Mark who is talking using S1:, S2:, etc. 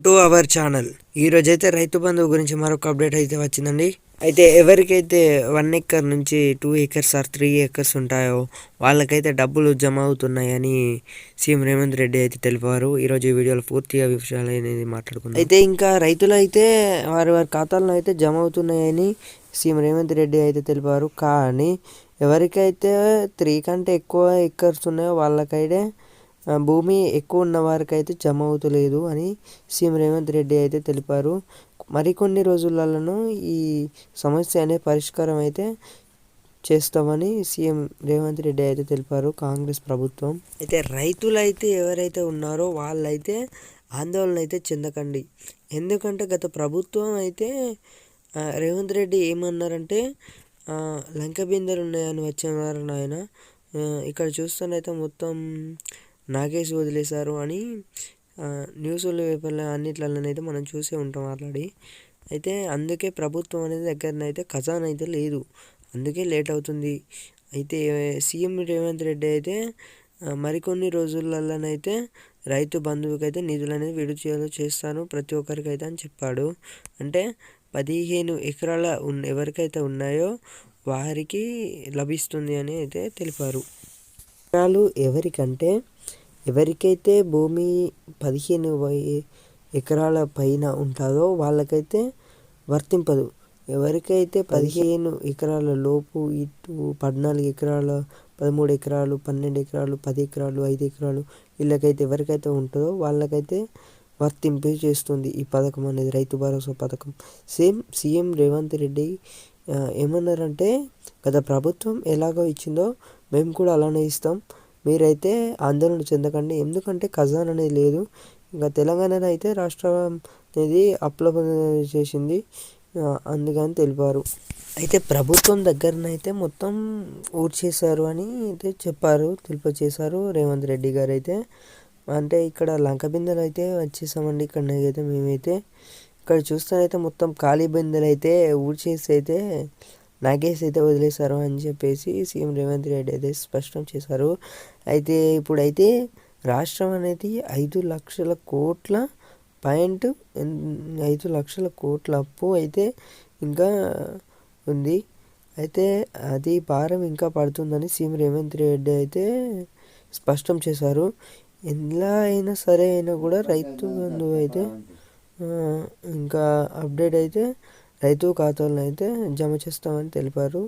S1: To our channel. ఈరోజైతే రైతు బంధువు గురించి మరొక అప్డేట్ అయితే వచ్చిందండి. అయితే ఎవరికైతే 1 ఎకర్ నుంచి 2 ఎకర్స్ ఆర్ 3 ఎకర్స్ ఉంటాయో వాళ్ళకైతే డబ్బులు జమ అవుతున్నాయని సీఎం రేవంత్ రెడ్డి అయితే తెలిపారు. ఈరోజు ఈ వీడియోలో పూర్తిగా విషయాలు అనేది మాట్లాడుకుందాం. అయితే ఇంకా రైతులు అయితే వారి ఖాతాల్లో అయితే జమ అవుతున్నాయని సీఎం రేవంత్ రెడ్డి అయితే తెలిపారు. కానీ ఎవరికైతే 3 కంటే ఎక్కువ ఎకర్స్ ఉన్నాయో వాళ్ళకైతే భూమి ఎక్కువ ఉన్న వారికైతే జమ అవుతలేదు అని సీఎం రేవంత్ రెడ్డి అయితే తెలిపారు. మరికొన్ని రోజులలో ఈ సమస్య అనే పరిష్కారం అయితే చేస్తామని సీఎం రేవంత్ రెడ్డి అయితే తెలిపారు కాంగ్రెస్ ప్రభుత్వం. అయితే రైతులైతే ఎవరైతే ఉన్నారో వాళ్ళైతే ఆందోళన అయితే చెందకండి. ఎందుకంటే గత ప్రభుత్వం అయితే రేవంత్ రెడ్డి ఏమన్నారంటే లంక బిందెలు ఉన్నాయని వచ్చేవారు నాయన, ఇక్కడ చూస్తేనైతే మొత్తం నాగేసి వదిలేశారు అని న్యూస్లో పేపర్లో అన్నిట్లలోనైతే మనం చూసే ఉంటాం ఆల్రెడీ. అయితే అందుకే ప్రభుత్వం అనేది దగ్గరనైతే ఖజానా అయితే లేదు, అందుకే లేట్ అవుతుంది. అయితే సీఎం రేవంత్ రెడ్డి అయితే మరికొన్ని రోజులలోనైతే రైతు బంధువుకి అయితే నిధులు అనేది విడుదల చేస్తాను ప్రతి ఒక్కరికి అయితే అని చెప్పాడు. అంటే 15 ఎకరాల ఎవరికైతే ఉన్నాయో వారికి లభిస్తుంది అని అయితే తెలిపారు. ఎకరాలు ఎవరికంటే ఎవరికైతే భూమి 15 ఎకరాల పైన ఉంటుందో వాళ్ళకైతే వర్తింపదు. ఎవరికైతే 15 ఎకరాల లోపు, ఇటు 14 ఎకరాల, 13 ఎకరాలు, 12 ఎకరాలు, 10 ఎకరాలు, 5 ఎకరాలు వీళ్ళకైతే ఎవరికైతే ఉంటుందో వాళ్ళకైతే వర్తింపే చేస్తుంది ఈ పథకం అనేది, రైతు భరోసా పథకం. సీఎం రేవంత్ రెడ్డి ఏమన్నారంటే గత ప్రభుత్వం ఎలాగో ఇచ్చిందో మేము కూడా అలానే ఇస్తాం, మీరైతే ఆందోళన చెందకండి, ఎందుకంటే ఖజానా అనేది లేదు. ఇంకా తెలంగాణలో అయితే రాష్ట్రం అనేది అప్లై చేసింది, అందుకని తెలిపారు. అయితే ప్రభుత్వం దగ్గరనైతే మొత్తం ఊడ్చేశారు అని అయితే చెప్పారు, తెలియచేశారు రేవంత్ రెడ్డి గారు అయితే. అంటే ఇక్కడ లంక బిందెలు అయితే వచ్చేసామండి, ఇక్కడ అయితే మేమైతే ఇక్కడ చూస్తేనైతే మొత్తం ఖాళీ బిందెలు అయితే ఊడ్చేసి అయితే నాగేసి అయితే వదిలేశారు అని చెప్పేసి సీఎం రేవంత్ రెడ్డి అయితే స్పష్టం చేశారు. అయితే ఇప్పుడైతే రాష్ట్రం అనేది 5,00,000 కోట్ల 5,00,000 కోట్ల అప్పు అయితే ఇంకా ఉంది. అయితే అది భారం ఇంకా పడుతుందని సీఎం రేవంత్ రెడ్డి అయితే స్పష్టం చేశారు. ఎలా అయినా సరే అయినా కూడా రైతు బంధువు అయితే ఇంకా అప్డేట్ అయితే రైతు ఖాతాలను అయితే జమ చేస్తామని తెలిపారు.